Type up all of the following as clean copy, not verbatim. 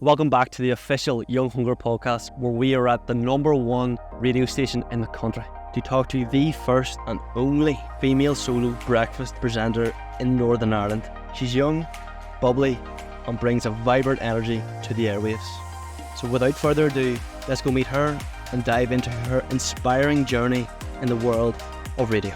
Welcome back to the official Young Hunger podcast, where we are at the #1 radio station in the country to talk to the first and only female solo breakfast presenter in Northern Ireland. She's young, bubbly, and brings a vibrant energy to the airwaves. So without further ado, let's go meet her and dive into her inspiring journey in the world of radio.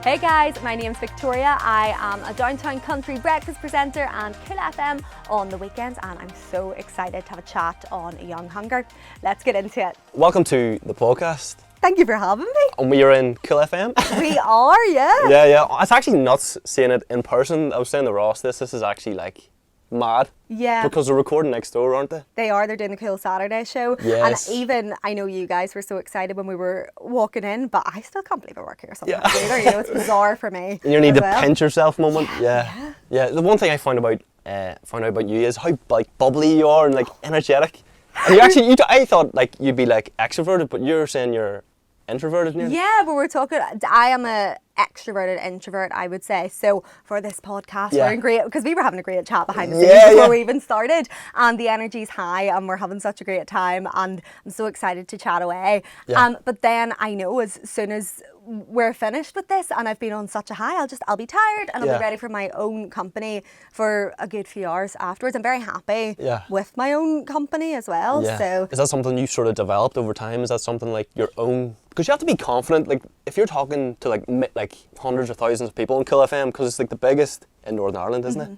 Hey guys, my name's Victoria. I am a downtown country breakfast presenter and Cool FM on the weekends, and I'm so excited to have a chat on Young Hunger. Let's get into it. Welcome to the podcast. Thank you for having me. And we are in Cool FM. We are, yeah. Yeah. It's actually nuts seeing it in person. I was saying to Ross this is actually like mad. Yeah. Because they're recording next door, aren't they? They are. They're doing the Cool Saturday show. Yes. And even, I know you guys were so excited when we were walking in, but I still can't believe I work here sometimes either. You know, it's bizarre for me. You need the well. pinch yourself moment. Yeah. The one thing I found out about you is how like bubbly you are and like energetic. And I thought like you'd be like extroverted, but you're saying you're introverted nearly. Yeah, but we're talking, I am a extroverted introvert, I would say. So for this podcast, we're in great, because we were having a great chat behind the scenes before we even started, and the energy's high and we're having such a great time, and I'm so excited to chat away. But then I know as soon as we're finished with this and I've been on such a high, I'll be tired and I'll be ready for my own company for a good few hours afterwards. I'm very happy with my own company as well. So is that something you sort of developed over time? Is that something like your own? Because you have to be confident, like if you're talking to like hundreds of thousands of people on Cool FM, because it's like the biggest in Northern Ireland, isn't it?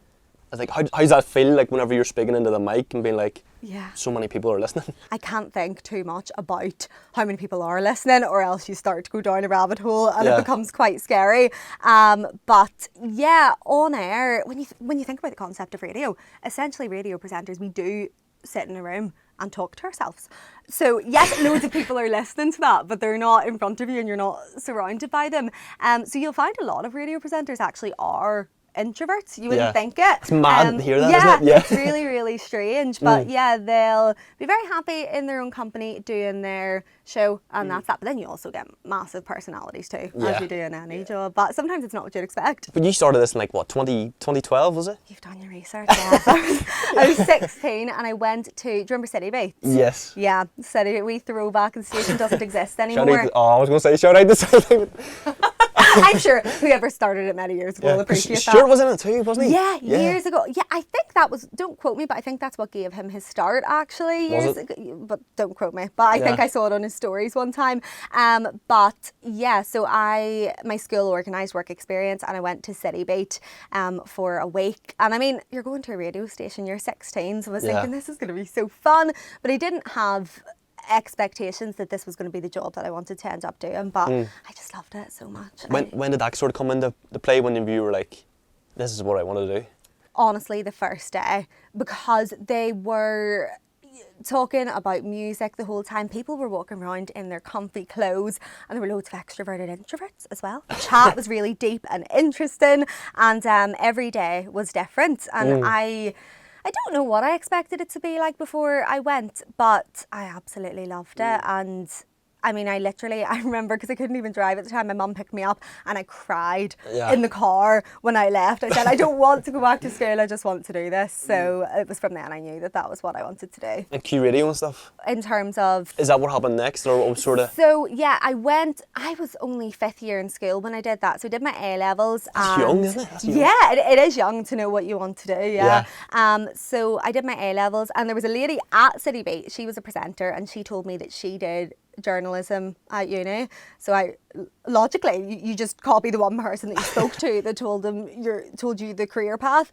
It's like how does that feel like whenever you're speaking into the mic and being like, so many people are listening? I can't think too much about how many people are listening, or else you start to go down a rabbit hole and it becomes quite scary. But yeah, on air, when you think about the concept of radio, essentially radio presenters, we do sit in a room and talk to ourselves. So yes, loads of people are listening to that, but they're not in front of you and you're not surrounded by them. So you'll find a lot of radio presenters actually are introverts. You wouldn't think it. It's mad to hear that, isn't it? Yeah, it's really, really strange. But yeah, they'll be very happy in their own company doing their show, and that's that. But then you also get massive personalities too, as you do in any job. But sometimes it's not what you'd expect. But you started this in like what, 2012 was it? You've done your research. Yeah. I was 16 and I went to, do you remember City Beats? Yes. Yeah, City, we throwback, and the station doesn't exist anymore. I was going to say shout out to something. I'm sure whoever started it many years ago will appreciate that. Stuart was in it too, wasn't he? Yeah, years ago. Yeah, I think that was, don't quote me, but I think that's what gave him his start actually years ago. But don't quote me. But I think I saw it on his stories one time. But yeah, so my school organised work experience, and I went to City Beat for a week. And I mean, you're going to a radio station, you're 16, so I was thinking this is going to be so fun. But I didn't have expectations that this was going to be the job that I wanted to end up doing, but I just loved it so much. When did that sort of come into the play, when you were like, this is what I want to do? Honestly, the first day, because they were talking about music the whole time. People were walking around in their comfy clothes, and there were loads of extroverted introverts as well. The chat was really deep and interesting, and every day was different, and I don't know what I expected it to be like before I went, but I absolutely loved it. And I mean, I remember, because I couldn't even drive at the time, my mum picked me up and I cried in the car when I left. I said, I don't want to go back to school, I just want to do this. So it was from then I knew that was what I wanted to do. And Q Radio and stuff? In terms of... Is that what happened next, or what sort of... So yeah, I was only 5th year in school when I did that. So I did my A-levels. That's young, isn't it? That's young. Yeah, it is young to know what you want to do, so I did my A-levels, and there was a lady at City Beat, she was a presenter, and she told me that she did journalism at uni. So I logically, you just copy the one person that you spoke to that told you the career path.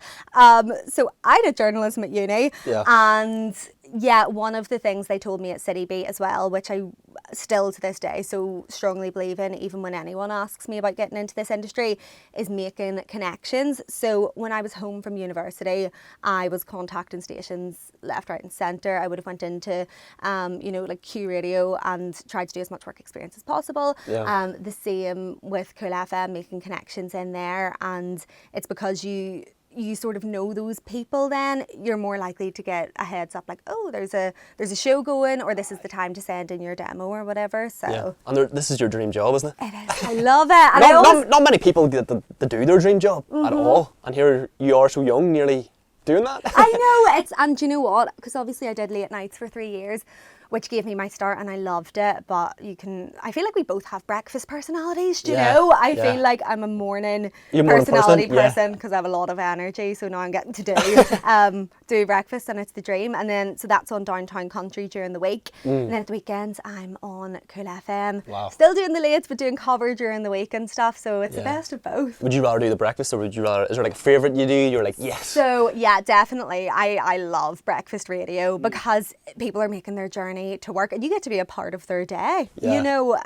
So I did journalism at uni, and one of the things they told me at City Beat as well, which I still to this day so strongly believe in, even when anyone asks me about getting into this industry, is making connections. So when I was home from university, I was contacting stations left, right and centre. I would have went into like Q Radio and tried to do as much work experience as possible. The same with Cool FM, making connections in there, and it's because you sort of know those people, then you're more likely to get a heads up, like, oh, there's a show going, or this is the time to send in your demo or whatever. So and this is your dream job, isn't it? It is. I love it. And not many people that do their dream job at all, and here you are so young, nearly doing that. I know, and do you know what? Because obviously I did late nights for 3 years, which gave me my start, and I loved it. But I feel like we both have breakfast personalities, do you know? I feel like I'm a morning personality person because I have a lot of energy. So now I'm getting to do breakfast, and it's the dream. And then, so that's on Downtown Country during the week. And then at the weekends, I'm on Cool FM. Wow. Still doing the lates, but doing cover during the week and stuff. So it's the best of both. Would you rather do the breakfast, or would you rather, is there like a favourite you do? You're like, yes. So yeah, definitely. I love breakfast radio because people are making their journey to work, and you get to be a part of their day. You know,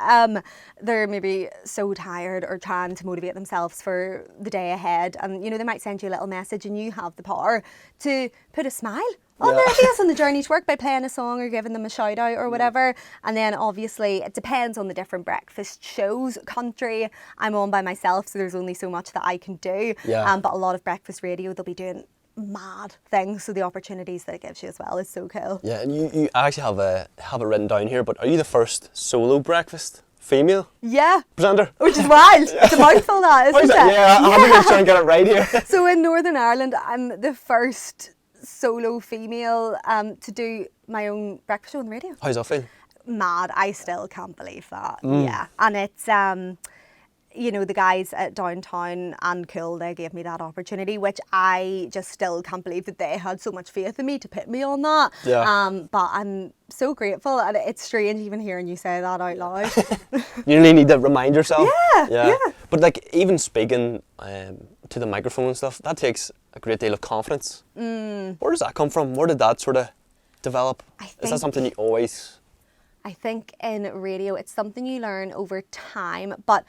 they're maybe so tired or trying to motivate themselves for the day ahead, and you know, they might send you a little message, and you have the power to put a smile on their face on the journey to work by playing a song or giving them a shout out or whatever. And then obviously it depends on the different breakfast shows. Country, I'm on by myself, so there's only so much that I can do. But a lot of breakfast radio, they'll be doing mad things, so the opportunities that it gives you as well is so cool. Yeah, and you actually have it written down here, but are you the first solo breakfast female presenter? Which is wild. It's a mouthful, that, isn't it? Yeah, I have to make sure I get it right here. So in Northern Ireland, I'm the first solo female to do my own breakfast show on the radio. How's that feel? Mad. I still can't believe that. Yeah, and it's you know, the guys at Downtown and Cool, they gave me that opportunity, which I just still can't believe that they had so much faith in me to put me on that. But I'm so grateful, and it's strange even hearing you say that out loud. You really need to remind yourself. Yeah. But like, even speaking to the microphone and stuff, that takes a great deal of confidence. Where does that come from? Where did that sort of develop? Is that something you always... I think in radio, it's something you learn over time, but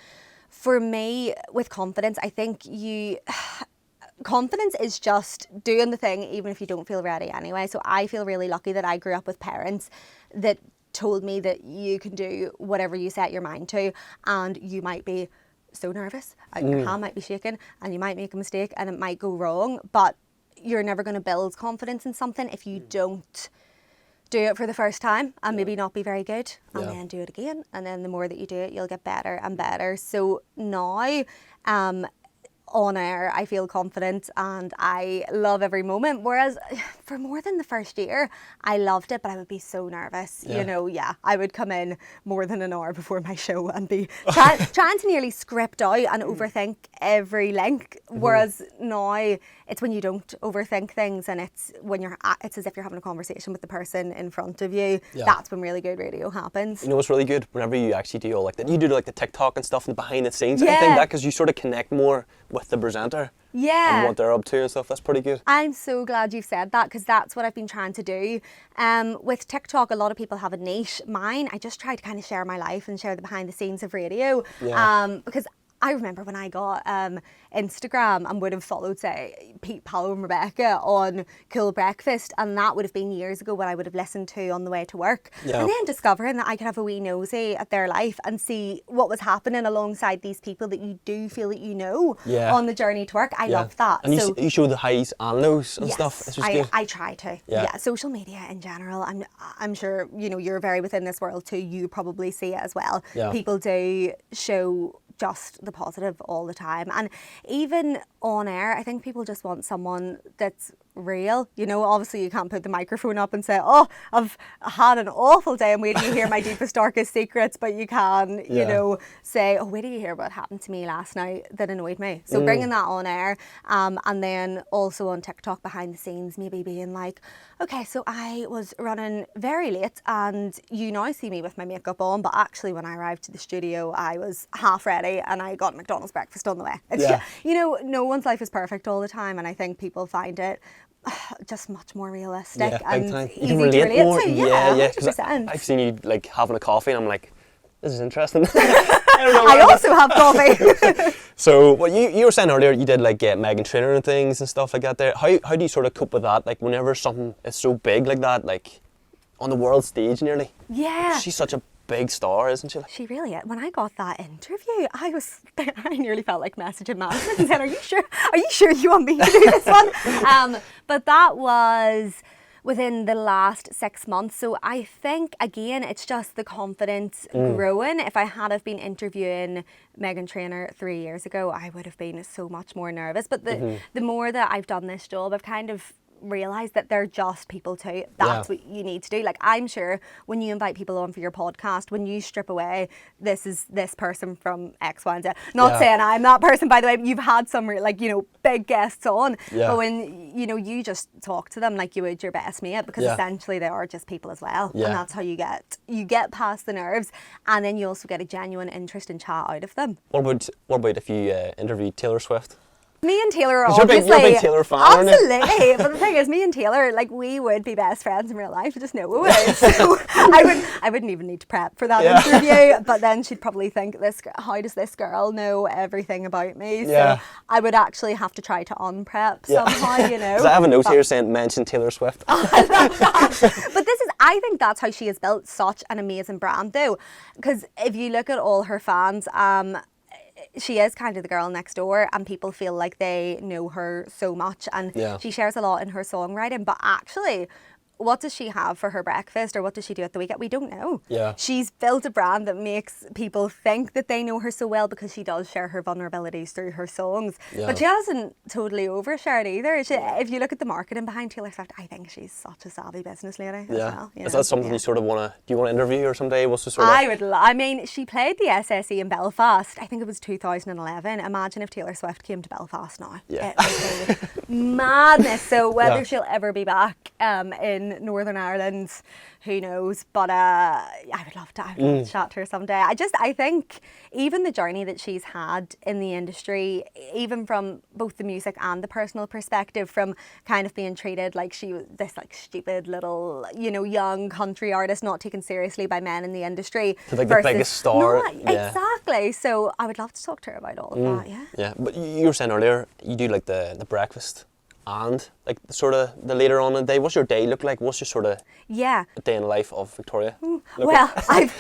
for me, with confidence, I think confidence is just doing the thing even if you don't feel ready anyway. So I feel really lucky that I grew up with parents that told me that you can do whatever you set your mind to, and you might be so nervous, your hand might be shaking, and you might make a mistake and it might go wrong, but you're never going to build confidence in something if you don't do it for the first time and maybe not be very good, and then do it again, and then the more that you do it, you'll get better and better. So now on air, I feel confident and I love every moment, whereas for more than the first year I loved it, but I would be so nervous. You know, I would come in more than an hour before my show and be trying to nearly script out and overthink every link, whereas now it's when you don't overthink things, and it's as if you're having a conversation with the person in front of you. That's when really good radio happens. You know what's really good? Whenever you actually do all like that, you do like the TikTok and stuff and the behind the scenes. I think that because you sort of connect more with the presenter. And what they're up to and stuff. That's pretty good. I'm so glad you've said that, because that's what I've been trying to do. With TikTok, a lot of people have a niche. Mine, I just try to kind of share my life and share the behind the scenes of radio. Because I remember when I got Instagram and would have followed, say, Pete, Paolo and Rebecca on Cool Breakfast, and that would have been years ago when I would have listened to on the way to work. And then discovering that I could have a wee nosy at their life and see what was happening alongside these people that you do feel that you know on the journey to work. I love that. And so, you show the highs and lows and stuff. It's just good. I try to. Social media in general, I'm sure, you know, you're very within this world too. You probably see it as well. People do show just the positive all the time, and even on air, I think people just want someone that's real. You know, obviously you can't put the microphone up and say, oh, I've had an awful day and wait till you hear my deepest, darkest secrets, but you can, you know, say, oh, wait till you hear what happened to me last night that annoyed me. So bringing that on air, and then also on TikTok behind the scenes, maybe being like, okay, so I was running very late and you now see me with my makeup on, but actually when I arrived to the studio, I was half ready and I got McDonald's breakfast on the way. It's you know, no one's life is perfect all the time, and I think people find it just much more realistic and easy to relate more. to. Because I've seen you like having a coffee and I'm like, this is interesting. I also have coffee. So what you were saying earlier, you did like Meghan Trainor and things and stuff like that there. How do you sort of cope with that? Like whenever something is so big like that, like on the world stage nearly. She's such a big star, isn't she? She really is. When I got that interview, I nearly felt like messaging management and said, are you sure you want me to do this one? But that was within the last 6 months. So I think, again, it's just the confidence growing. If I had have been interviewing Meghan Trainor 3 years ago, I would have been so much more nervous. But the more that I've done this job, I've kind of realise that they're just people too. That's what you need to do. Like, I'm sure when you invite people on for your podcast, when you strip away, this is this person from X, Y, and Z. Not saying I'm that person, by the way. You've had some, like, you know, big guests on. But when, you know, you just talk to them like you would your best mate, because essentially they are just people as well. And that's how you get past the nerves, and then you also get a genuine interest and chat out of them. What about if you interviewed Taylor Swift? Me and Taylor are obviously... You're a big Taylor fan, absolutely. aren't you? But the thing is, me and Taylor, like, we would be best friends in real life. I just know we would. So I wouldn't even need to prep for that interview. But then she'd probably think, how does this girl know everything about me? So I would actually have to try to unprep somehow, you know. Because I have a note here saying, mention Taylor Swift. But I think that's how she has built such an amazing brand, though. Because if you look at all her fans, she is kind of the girl next door, and people feel like they know her so much, and she shares a lot in her songwriting. But actually, what does she have for her breakfast, or what does she do at the weekend? We don't know. She's built a brand that makes people think that they know her so well, because she does share her vulnerabilities through her songs. But she hasn't totally overshared either. If you look at the marketing behind Taylor Swift, I think she's such a savvy business lady as well. Is that something you sort of want to... Do you want to interview her someday? What's the sort of... I mean, she played the SSE in Belfast. I think it was 2011. Imagine if Taylor Swift came to Belfast now. It would be madness. So whether she'll ever be back in Northern Ireland, who knows? But I would love to chat to her someday. I think even the journey that she's had in the industry, even from both the music and the personal perspective, from kind of being treated like she was this like stupid little, you know, young country artist not taken seriously by men in the industry, to like the biggest star. No, exactly. So I would love to talk to her about all of that. Yeah, but you were saying earlier you do like the breakfast and like sort of the later on in the day. What's your day look like? What's your sort of day in the life of Victoria? Well, I've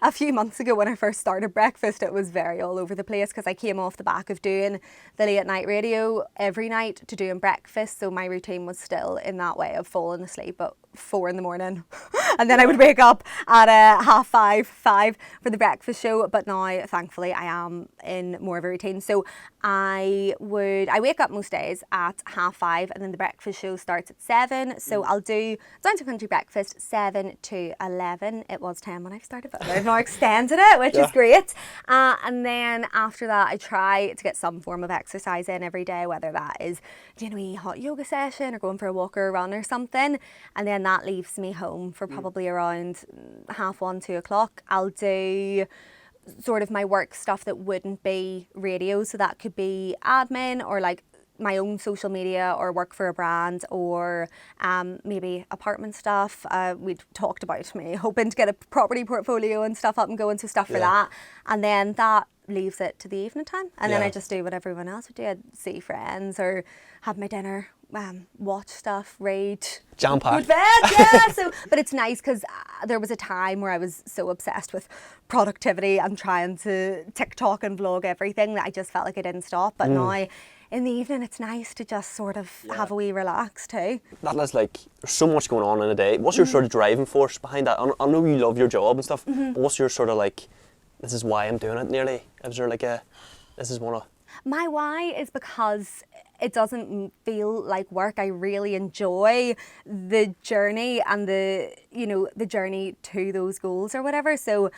a few months ago when I first started breakfast, it was very all over the place, because I came off the back of doing the late night radio every night to doing breakfast. So my routine was still in that way of falling asleep at 4 a.m. and then I would wake up at 5:30 for the breakfast show. But now, thankfully, I am in more of a routine. So I wake up most days at 5:30, and then the breakfast show starts at 7. So I'll do Down to Country breakfast 7 to 11. It was 10 when I started, but I've now extended it, which is great. And then after that, I try to get some form of exercise in every day, whether that is doing a hot yoga session or going for a walk or a run or something. And then that leaves me home for probably around 1:30, 2 o'clock. I'll do sort of my work stuff that wouldn't be radio. So that could be admin, or like my own social media, or work for a brand, or maybe apartment stuff. We'd talked about me hoping to get a property portfolio and stuff up and going, so stuff for that. And then that leaves it to the evening time, and then I just do what everyone else would do. I'd see friends or have my dinner, watch stuff, read. Jam-packed. But it's nice, because there was a time where I was so obsessed with productivity and trying to TikTok and vlog everything that I just felt like I didn't stop. But now in the evening, it's nice to just sort of have a wee relax too. That is like, there's so much going on in a day. What's your sort of driving force behind that? I know you love your job and stuff, but what's your sort of like, this is why I'm doing it nearly? Is there like this is one of... My why is because it doesn't feel like work. I really enjoy the journey and the journey to those goals or whatever. So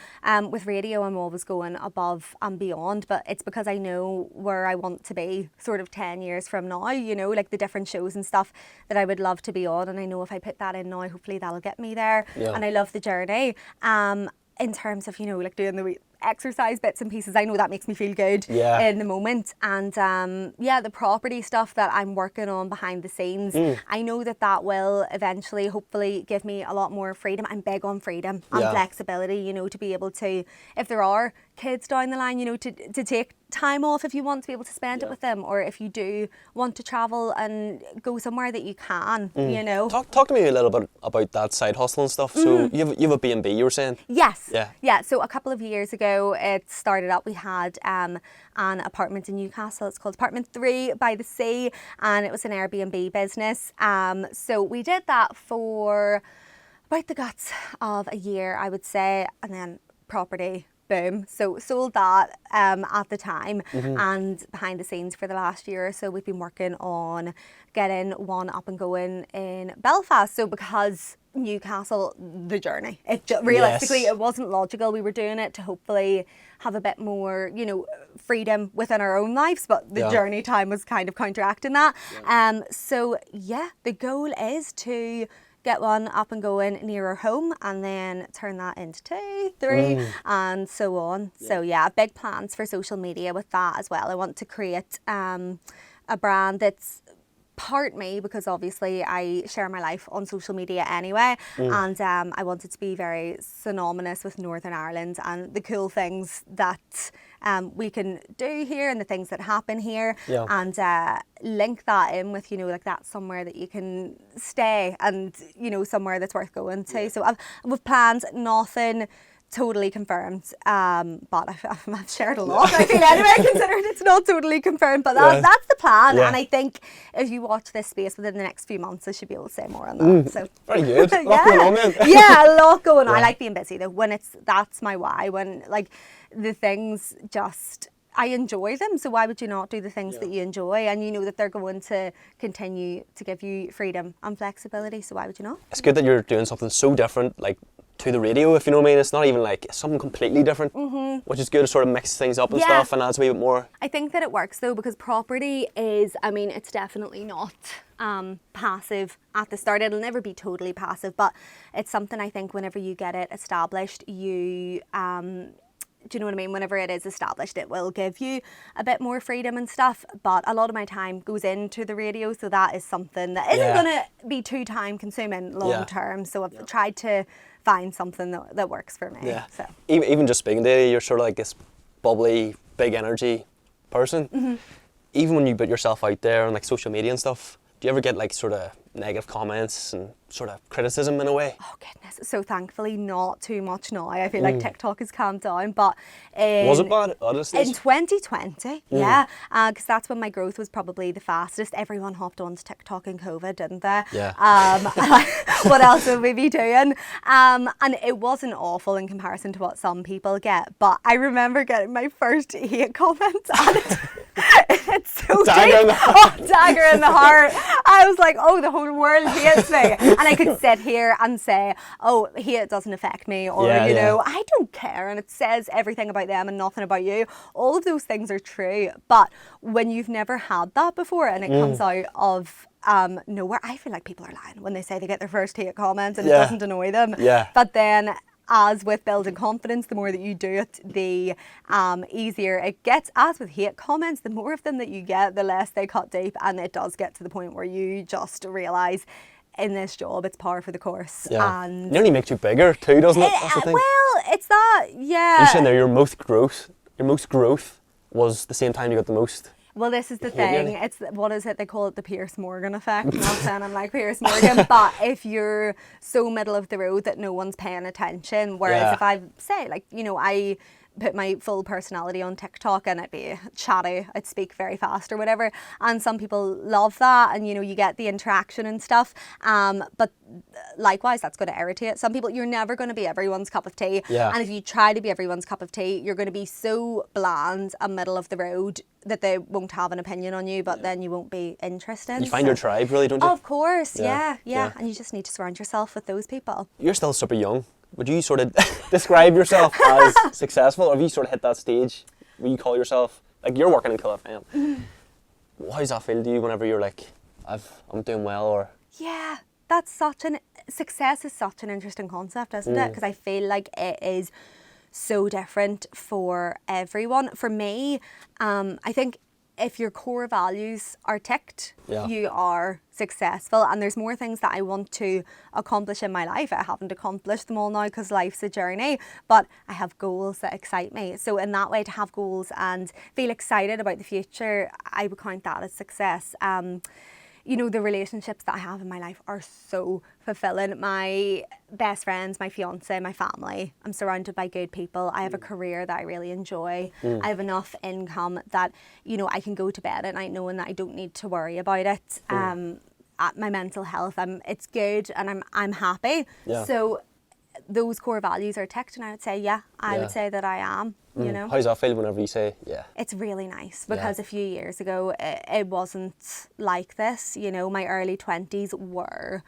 with radio, I'm always going above and beyond, but it's because I know where I want to be sort of 10 years from now, you know, like the different shows and stuff that I would love to be on. And I know if I put that in now, hopefully that'll get me there. And I love the journey. In terms of, you know, like doing the exercise bits and pieces, I know that makes me feel good in the moment. And the property stuff that I'm working on behind the scenes, I know that will eventually hopefully give me a lot more freedom. I'm big on freedom and flexibility, you know, to be able to, if there are kids down the line, you know, to take time off if you want to be able to spend it with them, or if you do want to travel and go somewhere that you can, you know. Talk to me a little bit about that side hustle and stuff. So you have a B&B, you were saying? Yes. Yeah. So a couple of years ago it started up. We had an apartment in Newcastle. It's called Apartment 3 by the Sea, and it was an Airbnb business. So we did that for about the guts of a year, I would say, and then property boom. So sold that at the time, and behind the scenes for the last year or so, we've been working on getting one up and going in Belfast. So because Newcastle, the journey, realistically, it wasn't logical. We were doing it to hopefully have a bit more, freedom within our own lives, but the journey time was kind of counteracting that. So yeah, the goal is to get one up and going nearer home, and then turn that into 2, 3, and so on. So yeah, big plans for social media with that as well. I want to create a brand that's part me, because obviously I share my life on social media anyway, and I want it to be very synonymous with Northern Ireland and the cool things that we can do here and the things that happen here, and link that in with, like that's somewhere that you can stay, and somewhere that's worth going to. So I've planned, nothing totally confirmed, but I've shared a lot. I feel anyway, considering it's not totally confirmed, but that's the plan. And I think if you watch this space within the next few months, I should be able to say more on that. So very good. A lot going on then. Yeah, a lot going on. I like being busy though. That's my why. When like the things just, I enjoy them, so why would you not do the things that you enjoy, and you know that they're going to continue to give you freedom and flexibility, so why would you not? It's good that you're doing something so different, like to the radio, if you know what I mean. It's not even like something completely different, which is good to sort of mix things up and stuff, and adds a wee bit more. I think that it works though, because property is, it's definitely not passive at the start. It'll never be totally passive, but it's something I think whenever you get it established, you do you know what I mean? Whenever it is established, it will give you a bit more freedom and stuff. But a lot of my time goes into the radio, so that is something that isn't going to be too time consuming long term. So I've tried to find something that works for me. Yeah. So. Even just speaking to you, you're sort of like this bubbly, big energy person. Even when you put yourself out there on like social media and stuff, do you ever get like sort of negative comments and sort of criticism in a way? Oh goodness, so thankfully not too much now. I feel like TikTok has calmed down, but was it bad honestly? In 2020, because that's when my growth was probably the fastest. Everyone hopped onto TikTok in COVID, didn't they? Yeah. What else would we be doing? And it wasn't awful in comparison to what some people get, but I remember getting my first hate comment on it. It's so dagger deep. in the heart. Oh, dagger in the heart. I was like, oh, the whole world hates me. And I could sit here and say, oh, hate doesn't affect me, or, you know, I don't care, and it says everything about them and nothing about you. All of those things are true. But when you've never had that before and it comes out of nowhere, I feel like people are lying when they say they get their first hate comment and it doesn't annoy them. But then, as with building confidence, the more that you do it, the easier it gets. As with hate comments, the more of them that you get, the less they cut deep, and it does get to the point where you just realise in this job it's par for the course. And it nearly makes you bigger too, doesn't it? That's the thing. Well, it's that, You're saying there your most growth was the same time you got the most. Well, this is the thing. It's, what is it? They call it the Pierce Morgan effect. I'm not saying I'm like Pierce Morgan, but if you're so middle of the road that no one's paying attention, whereas if I say, like, you know, I put my full personality on TikTok and I'd be chatty, I'd speak very fast or whatever, and some people love that, and you know, you get the interaction and stuff, but likewise that's going to irritate some people. You're never going to be everyone's cup of tea, and if you try to be everyone's cup of tea, you're going to be so bland and middle of the road that they won't have an opinion on you, but then you won't be interested. You find your tribe, really, don't you? Of course, yeah, and you just need to surround yourself with those people. You're still super young. Would you sort of describe yourself as successful, or have you sort of hit that stage where you call yourself, like, you're working in Kill FM? How does that feel to you whenever you're like, I'm doing well, or? Yeah, success is such an interesting concept, isn't it? Because I feel like it is so different for everyone. For me, I think if your core values are ticked, you are successful. And there's more things that I want to accomplish in my life. I haven't accomplished them all now because life's a journey, but I have goals that excite me. So in that way, to have goals and feel excited about the future, I would count that as success. You know, the relationships that I have in my life are so fulfilling. My best friends, my fiance, my family. I'm surrounded by good people. I have a career that I really enjoy. I have enough income that, you know, I can go to bed at night knowing that I don't need to worry about it. At my mental health, it's good, and I'm happy. So those core values are ticked, and I would say, I would say that I am, you know. How does that feel whenever you say, yeah? It's really nice because a few years ago, it wasn't like this, you know. My early 20s were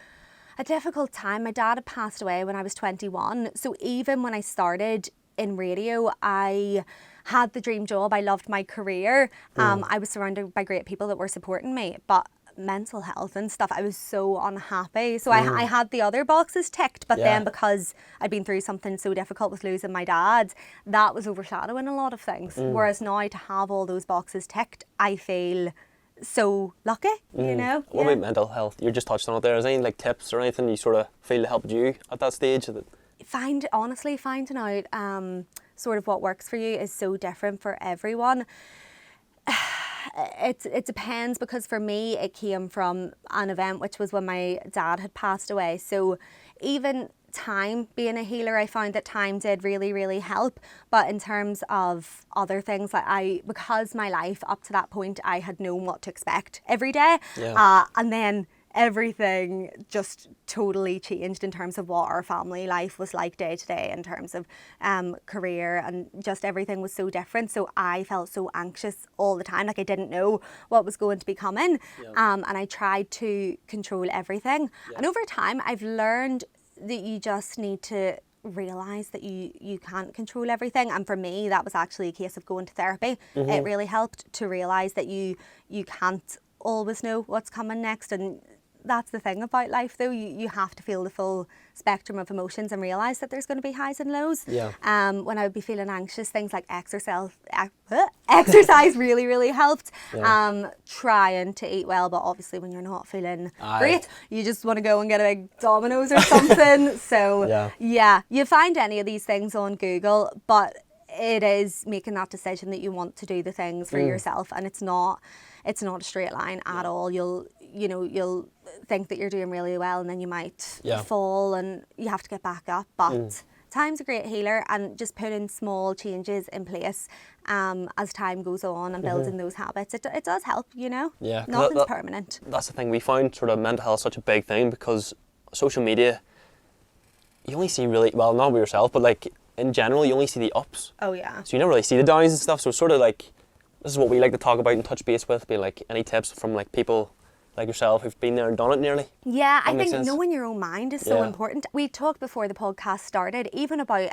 a difficult time. My dad had passed away when I was 21. So even when I started in radio, I had the dream job. I loved my career. I was surrounded by great people that were supporting me. But mental health and stuff, I was so unhappy. So I had the other boxes ticked. But then because I'd been through something so difficult with losing my dad, that was overshadowing a lot of things. Whereas now to have all those boxes ticked, I feel so lucky, you know. What about mental health? You just touched on it there. Is there any like tips or anything you sort of feel helped you at that stage? Honestly, finding out sort of what works for you is so different for everyone. It depends, because for me it came from an event, which was when my dad had passed away. So even time being a healer, I found that time did really, really help. But in terms of other things, like because my life up to that point, I had known what to expect every day. And then everything just totally changed in terms of what our family life was like day to day, in terms of career, and just everything was so different. So I felt so anxious all the time, like I didn't know what was going to be coming. And I tried to control everything. And over time I've learned that you just need to realise that you can't control everything. And for me, that was actually a case of going to therapy. It really helped to realise that you can't always know what's coming next. And that's the thing about life, though. You have to feel the full spectrum of emotions and realise that there's going to be highs and lows. When I would be feeling anxious, things like exercise really, really helped. Trying to eat well, but obviously when you're not feeling great, you just want to go and get a big Domino's or something. So you find any of these things on Google, but it is making that decision that you want to do the things for yourself, and it's not a straight line at all. You'll think that you're doing really well, and then you might fall, and you have to get back up. But time's a great healer, and just putting small changes in place as time goes on and building those habits, it does help, you know. Nothing's permanent. That's the thing. We found sort of mental health such a big thing because social media, you only see really, well, not with yourself, but like in general, you only see the ups. So you never really see the downs and stuff. So it's sort of like, this is what we like to talk about and touch base with, be like any tips from like people like yourself who've been there and done it nearly. I think knowing your own mind is so important. We talked before the podcast started even about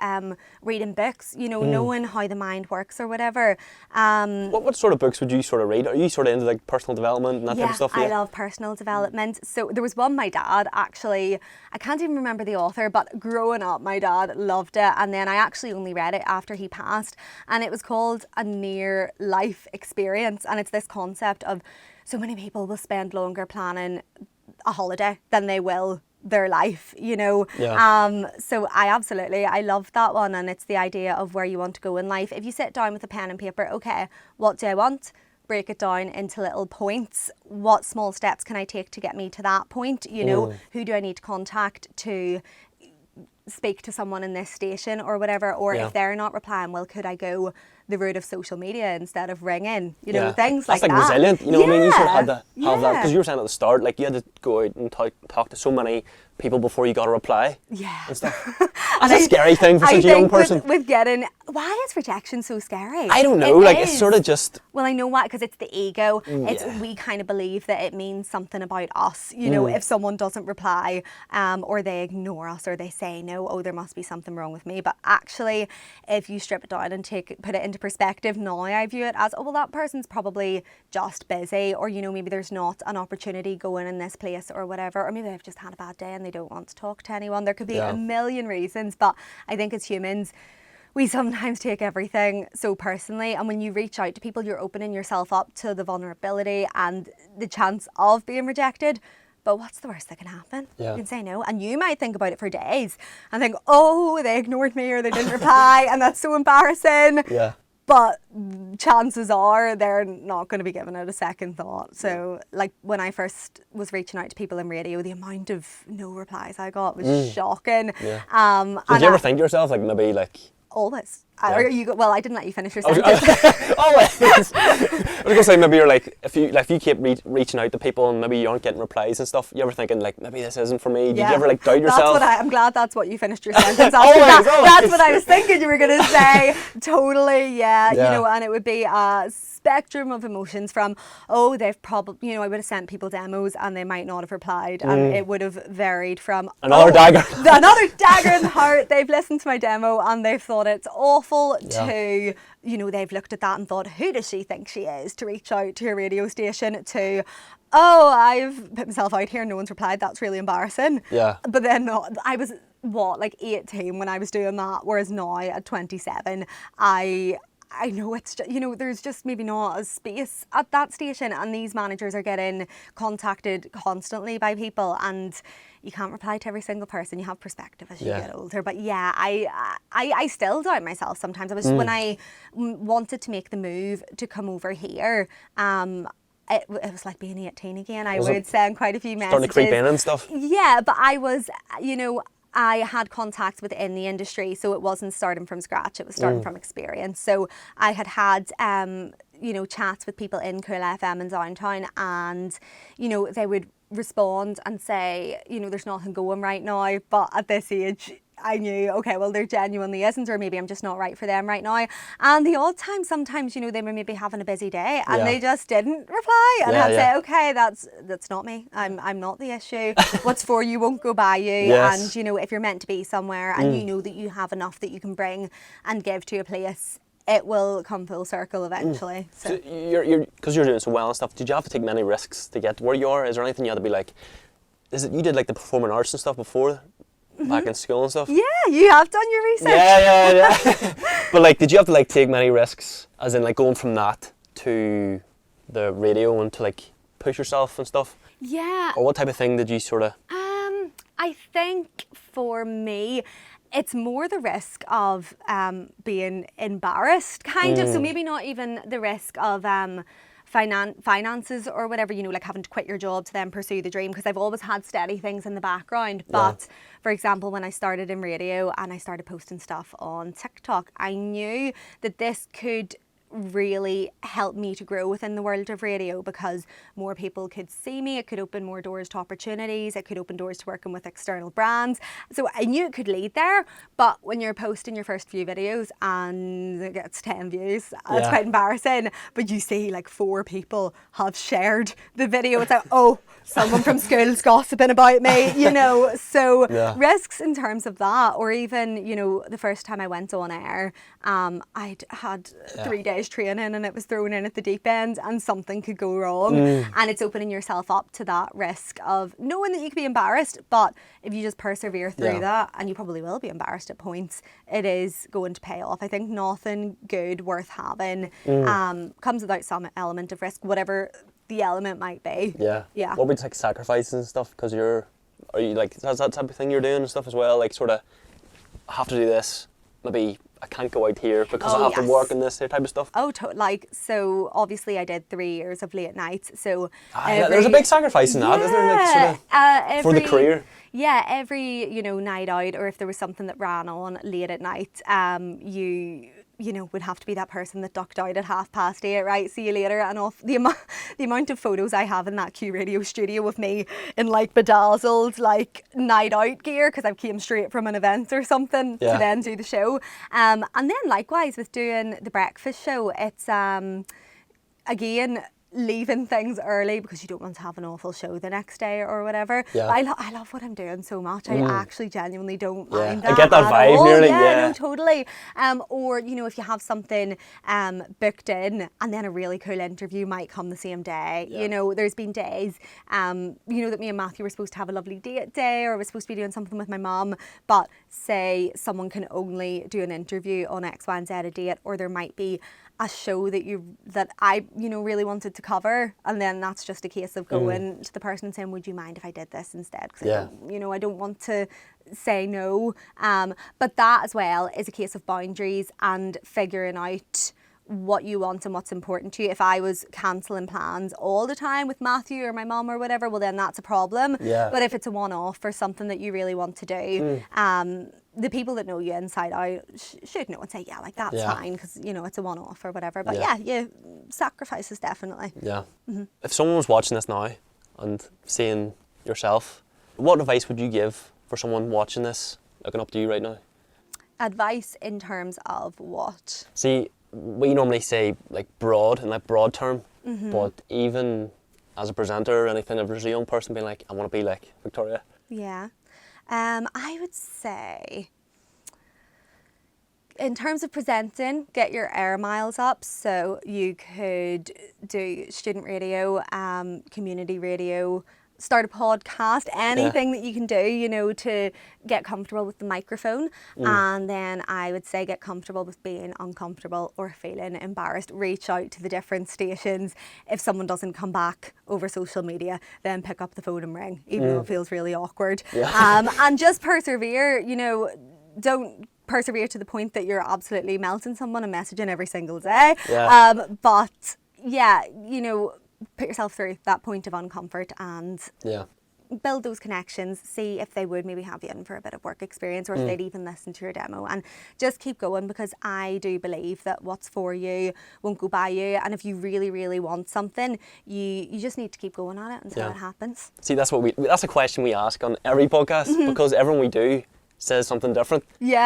reading books, you know, knowing how the mind works or whatever. What sort of books would you sort of read? Are you sort of into like personal development and that type of stuff? I love personal development. So there was one my dad actually, I can't even remember the author, but growing up my dad loved it, and then I actually only read it after he passed, and it was called A Near Life Experience, and it's this concept of so many people will spend longer planning a holiday than they will their life, you know. So I love that one, and it's the idea of where you want to go in life. If you sit down with a pen and paper, okay, what do I want? Break it down into little points. What small steps can I take to get me to that point? You know, who do I need to contact to speak to someone in this station or whatever? Or if they're not replying, well, could I go the route of social media instead of ringing, you know, things like that. That's like resilient, you know what I mean? You sort of had to have that, because you were saying at the start, like you had to go out and talk to so many people before you got a reply and stuff. That's a scary thing for such a young person. With getting, why is rejection so scary? I don't know, it's sort of just... Well, I know what, because it's the ego. We kind of believe that it means something about us, you know, if someone doesn't reply or they ignore us or they say no, oh, there must be something wrong with me. But actually, if you strip it down and put it into perspective, now I view it as, oh, well, that person's probably just busy, or, you know, maybe there's not an opportunity going in this place or whatever, or maybe they've just had a bad day and they don't want to talk to anyone. There could be a million reasons, but I think as humans, we sometimes take everything so personally, and when you reach out to people, you're opening yourself up to the vulnerability and the chance of being rejected. But what's the worst that can happen? You can say no, and you might think about it for days and think, oh, they ignored me or they didn't reply, and that's so embarrassing. But chances are they're not going to be giving it a second thought. So like when I first was reaching out to people in radio, the amount of no replies I got was shocking. Did you ever think to yourself, like maybe like... Always. Well, I didn't let you finish your I was, sentence. always. I was gonna say maybe you're like if you keep reaching out to people and maybe you aren't getting replies and stuff. You ever thinking like maybe this isn't for me? Did you ever like doubt yourself? I'm glad that's what you finished your sentence. Always. That's what I was thinking you were gonna say. Totally, yeah. You know, and it would be a spectrum of emotions from they've probably I would have sent people demos and they might not have replied, and it would have varied from another dagger in the heart. They've listened to my demo and they've thought it's awful to they've looked at that and thought, who does she think she is to reach out to a radio station, to I've put myself out here, no one's replied, that's really embarrassing. But then I was like 18 when I was doing that, whereas now at 27 I know it's just, there's just maybe not a space at that station, and these managers are getting contacted constantly by people, and you can't reply to every single person. You have perspective as you get older. But yeah, I still doubt myself sometimes. I was when I wanted to make the move to come over here, it was like being 18 again. I would send quite a few messages. Starting to creep in and stuff. Yeah, but I was, I had contacts within the industry, so it wasn't starting from scratch, it was starting from experience. So I had chats with people in Cool FM in downtown, and, they would respond and say, there's nothing going right now, but at this age, I knew, okay, well, there genuinely isn't, or maybe I'm just not right for them right now. And the odd time, sometimes, they were maybe having a busy day and they just didn't reply. And I'd say, okay, that's not me. I'm not the issue. What's for you won't go by you. Yes. And, if you're meant to be somewhere and you know that you have enough that you can bring and give to a place, it will come full circle eventually. So because you're doing so well and stuff, did you have to take many risks to get where you are? Is there anything you had to be like, you did like the performing arts and stuff before? Back in school and stuff? Yeah, you have done your research. Yeah. But like, did you have to like take many risks, as in like going from that to the radio and to like push yourself and stuff? Yeah. Or what type of thing did you sort of? I think for me, it's more the risk of being embarrassed, kind of. So maybe not even the risk of finances or whatever, like having to quit your job to then pursue the dream, because I've always had steady things in the background. But for example, when I started in radio and I started posting stuff on TikTok, I knew that this could really helped me to grow within the world of radio, because more people could see me. It could open more doors to opportunities. It could open doors to working with external brands. So I knew it could lead there. But when you're posting your first few videos and it gets 10 views, it's quite embarrassing. But you see like 4 people have shared the video. It's like, someone from school's gossiping about me, So risks in terms of that, or even, the first time I went on air, I'd had 3 days training and it was thrown in at the deep end and something could go wrong. And it's opening yourself up to that risk of knowing that you could be embarrassed, but if you just persevere through that, and you probably will be embarrassed at points, it is going to pay off. I think nothing good worth having comes without some element of risk, whatever the element might be. Yeah. What would like sacrifices and stuff? Because are you like, is that type of thing you're doing and stuff as well? Like sort of, I have to do this. Maybe I can't go out here because I have to work in this type of stuff. So obviously I did 3 years of late nights. So there's a big sacrifice in that, isn't there? Like, sort of, for the career. Yeah, every night out, or if there was something that ran on late at night, you would have to be that person that ducked out at 8:30, right? See you later. And off the amount of photos I have in that Q radio studio of me in like bedazzled like night out gear, because I came straight from an event or something to then do the show. And then likewise with doing the breakfast show, it's again, leaving things early because you don't want to have an awful show the next day or whatever. I love what I'm doing so much. I actually genuinely don't mind that. I get that vibe all. nearly. No, totally. Or if you have something booked in and then a really cool interview might come the same day. There's been days that me and Matthew were supposed to have a lovely date day, or we're supposed to be doing something with my mum, but say someone can only do an interview on X, Y, and Z a date, or there might be a show that I really wanted to cover, and then that's just a case of going to the person and saying, would you mind if I did this instead? Because I don't want to say no. But that as well is a case of boundaries and figuring out what you want and what's important to you. If I was cancelling plans all the time with Matthew or my mum or whatever, well then that's a problem. Yeah. But if it's a one-off or something that you really want to do, the people that know you inside out should know and say, yeah, like that's fine, because you know it's a one-off or whatever. But sacrifices definitely. Yeah. If someone was watching this now and seeing yourself, what advice would you give for someone watching this, looking up to you right now? Advice in terms of what? See, we normally say like broad, in like broad term, but even as a presenter or anything, if there's a young person being like, I want to be like Victoria. Yeah. I would say, in terms of presenting, get your air miles up. So you could do student radio, community radio, start a podcast, anything that you can do, you know, to get comfortable with the microphone. And then I would say get comfortable with being uncomfortable or feeling embarrassed. Reach out to the different stations. If someone doesn't come back over social media, then pick up the phone and ring, even though it feels really awkward. And just persevere, you know, don't persevere to the point that you're absolutely melting someone and messaging every single day. But yeah, you know, put yourself through that point of uncomfort and build those connections. See if they would maybe have you in for a bit of work experience, or if they'd even listen to your demo, and just keep going, because I do believe that what's for you won't go by you, and if you really, really want something, you just need to keep going at it until it happens. See, that's a question we ask on every podcast, because everyone we do says something different.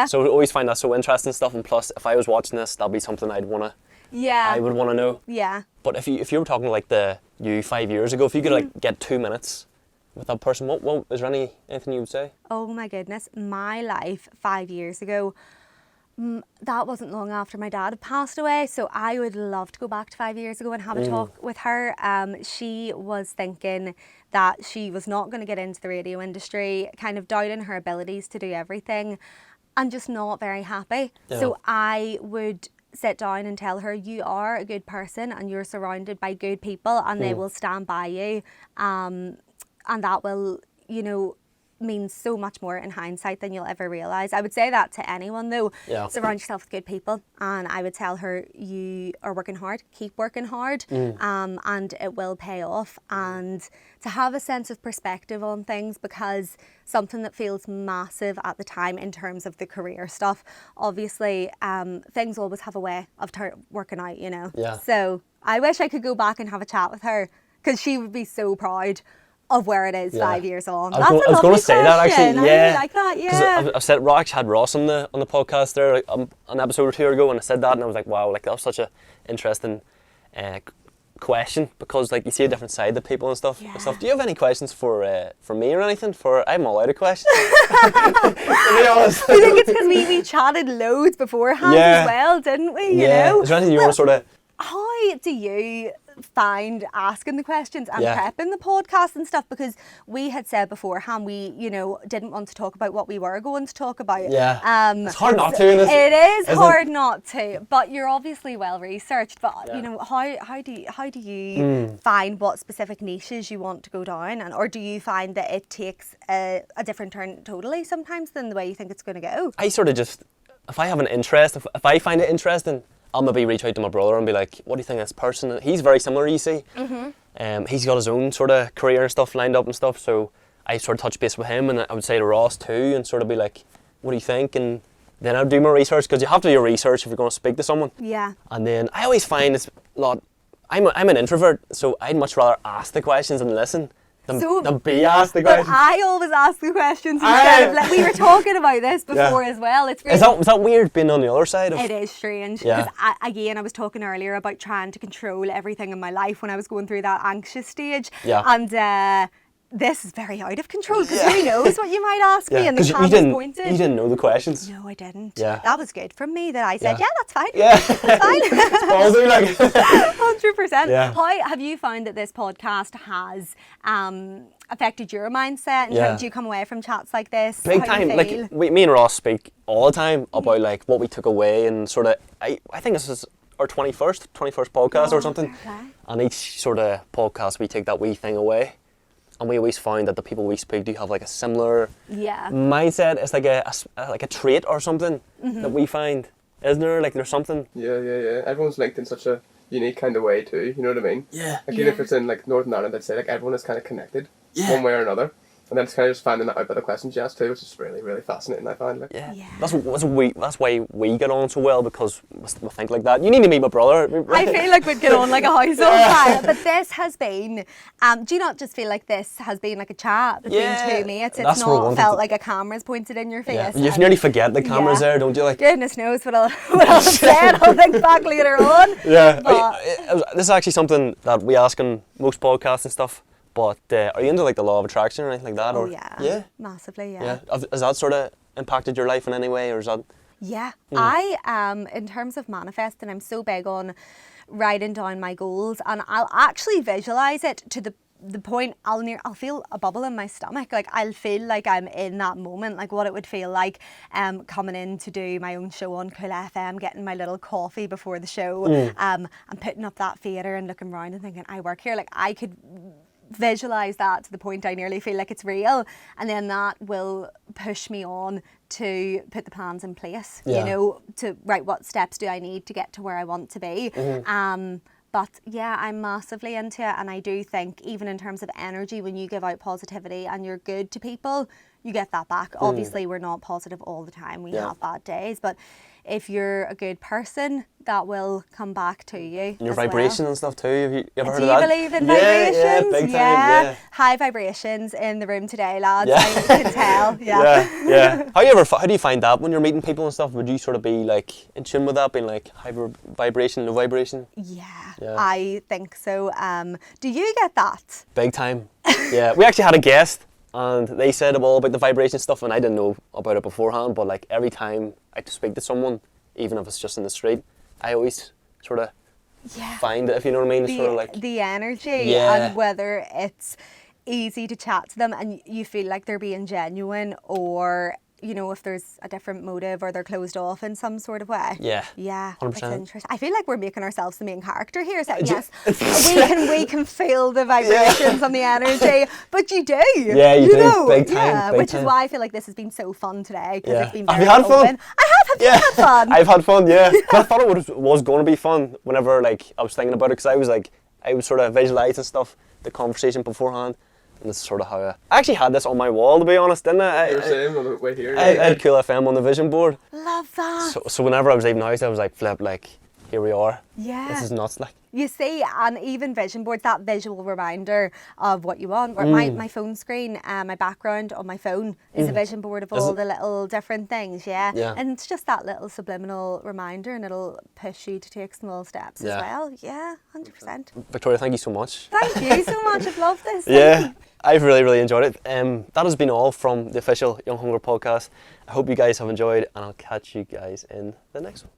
So we always find that so interesting stuff, and plus if I was watching this, that'd be something I would want to know. But if you were talking to like you 5 years ago, if you could like get 2 minutes with that person, what is there anything you would say? Oh my goodness, my life 5 years ago, that wasn't long after my dad had passed away, so I would love to go back to 5 years ago and have a talk with her. She was thinking that she was not going to get into the radio industry, kind of doubting her abilities to do everything, and just not very happy. So I would sit down and tell her, you are a good person and you're surrounded by good people, and they will stand by you, and that will, you know, mean so much more in hindsight than you'll ever realise. I would say that to anyone though. Surround yourself with good people, and I would tell her, you are working hard, keep working hard, and it will pay off. And to have a sense of perspective on things, because something that feels massive at the time in terms of the career stuff, obviously things always have a way of working out, you know. So I wish I could go back and have a chat with her, because she would be so proud of where it is 5 years on. I was going to say that actually. I really like that. Because I've said, I actually had Ross on the podcast there like, an episode or two ago, and I said that, and I was like, wow, like that was such a interesting question, because like you see a different side of people and stuff. Do you have any questions for me or anything? I'm all out of questions. To be honest. I think it's because we chatted loads beforehand as well, didn't we? You know? Is there anything you want to sort of? How do you find asking the questions and prepping the podcast and stuff? Because we had said beforehand we, you know, didn't want to talk about what we were going to talk about. It's hard not to. It is hard not to, but you're obviously well researched. But you know, how do you find what specific niches you want to go down, or do you find that it takes a different turn totally sometimes than the way you think it's going to go? I sort of just, if I have an interest, if I find it interesting, I'll maybe reach out to my brother and be like, what do you think of this person? He's very similar, you see. He's got his own sort of career and stuff lined up and stuff, so I sort of touch base with him, and I would say to Ross too, and sort of be like, what do you think? And then I'd do my research, because you have to do your research if you're going to speak to someone. And then I always find it's a lot, I'm an introvert, so I'd much rather ask the questions and listen than be asked the questions. But I always ask the questions instead of, like, we were talking about this before as well. It's really, is that weird being on the other side of? It is strange. Because again, I was talking earlier about trying to control everything in my life when I was going through that anxious stage. And this is very out of control, because who knows what you might ask me, and the camera's pointed. You didn't know the questions? No, I didn't. That was good from me that I said, that's fine. That's fine. It's ballsy, like. 100%. How have you found that this podcast has affected your mindset, and how did you come away from chats like this? Big time. Like me and Ross speak all the time about like what we took away, and sort of I think this is our 21st podcast or something. And each sort of podcast we take that wee thing away. And we always find that the people we speak to have like a similar mindset. It's like a trait or something that we find. isn't there? Like there's something. Yeah. Everyone's linked in such a unique kind of way too. You know what I mean? Yeah. Like even if it's in like Northern Ireland, I'd say like everyone is kind of connected, one way or another. And then it's kind of just finding that out by the questions you ask too, which is really, really fascinating, I find. Like. Yeah. Yeah. That's why we get on so well, because we think like that. You need to meet my brother. I feel like we'd get on like a house on fire. But this has been, do you not just feel like this has been like a chat between two mates? It's not felt like a camera's pointed in your face. Yeah. You nearly forget the camera's there, don't you? Like goodness knows what I'll say. I'll think back later on. Yeah. But This is actually something that we ask in most podcasts and stuff. But are you into like the law of attraction or anything like that? Oh or? yeah. Yeah. Massively, yeah. Has that sort of impacted your life in any way, or is that? Yeah, I in terms of manifesting, I'm so big on writing down my goals, and I'll actually visualize it to the point I'll feel a bubble in my stomach. Like I'll feel like I'm in that moment, like what it would feel like coming in to do my own show on Cool FM, getting my little coffee before the show, and putting up that theatre and looking around and thinking I work here. Like I could visualize that to the point I nearly feel like it's real, and then that will push me on to put the plans in place, you know, to what steps do I need to get to where I want to be. But yeah, I'm massively into it, and I do think even in terms of energy, when you give out positivity and you're good to people, you get that back. Obviously we're not positive all the time, we have bad days, but if you're a good person, that will come back to you. And your vibration and stuff too. Have you ever heard do of that? you believe in vibrations? Yeah, big time. Yeah. High vibrations in the room today, lads. I can tell. Yeah. How do you find that when you're meeting people and stuff? Would you sort of be like in tune with that, being like high vibration, low vibration? Yeah, I think so. Do you get that? Big time. Yeah, we actually had a guest, and they said all about the vibration stuff, and I didn't know about it beforehand. But like every time I speak to someone, even if it's just in the street, I always sort of find it, if you know what I mean. It's sort of like the energy, and whether it's easy to chat to them and you feel like they're being genuine, or you know, if there's a different motive or they're closed off in some sort of way. Yeah. 100%. It's interesting. I feel like we're making ourselves the main character here. So yes, we can feel the vibrations and the energy, but you do. Yeah, you do. Know, big time. Yeah, big which time. is why I feel like this has been so fun today, because it's been very Have you had open. fun? I have. Have you had fun? I've had fun. Yeah. But I thought it was going to be fun whenever like I was thinking about it, because I was sort of visualising stuff, the conversation beforehand. And this is sort of how I actually had this on my wall, to be honest, didn't I? You were saying on the way here. I had Cool FM on the vision board. Love that. So whenever I was leaving the house, I was like, flip, like, here we are. Yeah. This is nuts, like. You see, and even vision boards, that visual reminder of what you want. My phone screen, my background on my phone is a vision board of all the little different things, yeah? And it's just that little subliminal reminder, and it'll push you to take small steps as well. Yeah, 100%. Victoria, thank you so much. Thank you so much. I've loved this. Yeah, I've really, really enjoyed it. That has been all from the official Young Hunger podcast. I hope you guys have enjoyed, and I'll catch you guys in the next one.